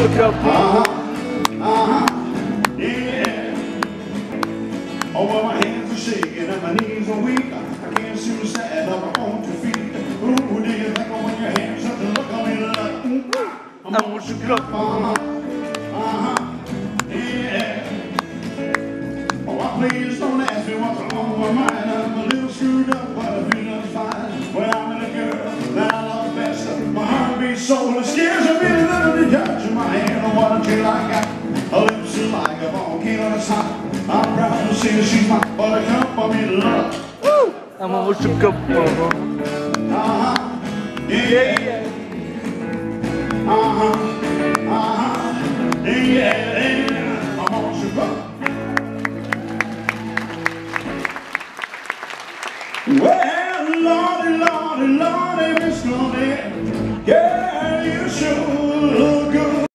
Yeah. Oh, well, my hands are shaking and my knees are weak. I can't seem to stand up on 2 feet. Ooh, do you think when your hands up to look on me like I'm gonna shoot up? Yeah. Oh, please don't ask me what's wrong with mine. I'm a little screwed up, but I feel just fine. When I'm with a girl that I love best, my heart beats so it scares me a little to touch my hand. Oh, what a chill I got. Her lips are like a volcano that's hot. I'm proud to say that she's my buttercup. I mean love. Woo! I'm a sugar Yeah. Uh-huh.